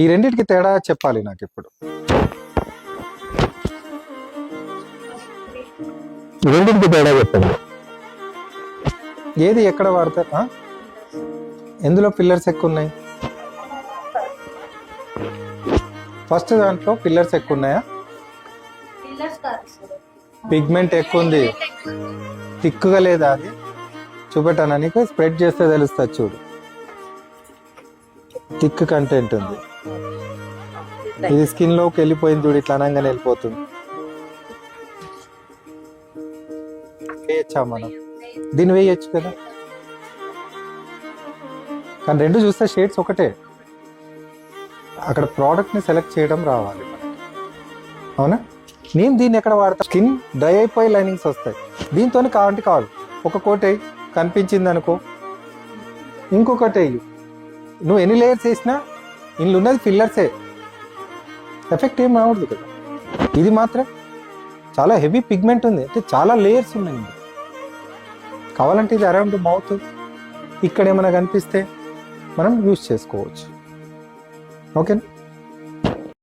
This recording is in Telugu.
ఈ రెండింటికి తేడా చెప్పాలి నాకు ఇప్పుడు. రెండింటికి తేడా చెప్పండి. ఏది ఎక్కడ వాడతారు? ఎందులో పిల్లర్స్ ఎక్కువ ఉన్నాయి? ఫస్ట్ దాంట్లో పిల్లర్స్ ఎక్కువ ఉన్నాయా? పిగ్మెంట్ ఎక్కువ ఉంది, థిక్గా లేదా? అది చూపెట్టాను నీకు, స్ప్రెడ్ చేస్తే తెలుస్తుంది చూడు. థిక్ కంటెంట్ ఉంది. ఇది స్కిన్ లోకి వెళ్ళిపోయింది చూడు, ఇట్లా అనగానే వెళ్ళిపోతుంది. వేయచ్చా మనం? దీన్ని వేయచ్చు కదా, కానీ రెండు చూస్తే షేడ్స్ ఒకటే. అక్కడ ప్రోడక్ట్ని సెలెక్ట్ చేయడం రావాలి మనకి, అవునా? నేను దీన్ని ఎక్కడ వాడతా? స్కిన్ డ్రై అయిపోయి లైనింగ్స్ వస్తాయి. దీంతో కావాలి ఒక కోట్ వేయి, కనిపించింది అనుకో ఇంకొకటి వేయి. నువ్వు ఎన్ని లేయర్స్ వేసినా ఇందులో ఉన్నది ఫిల్లర్సే, ఎఫెక్ట్ ఏం రావద్దు కదా. ఇది మాత్రం చాలా హెవీ పిగ్మెంట్ ఉంది, అంటే చాలా లేయర్స్ ఉన్నాయి. కావాలంటే ఇది అరౌండ్ మౌత్ ఇక్కడ ఏమైనా కనిపిస్తే మనం యూజ్ చేసుకోవచ్చు. ఓకేనా?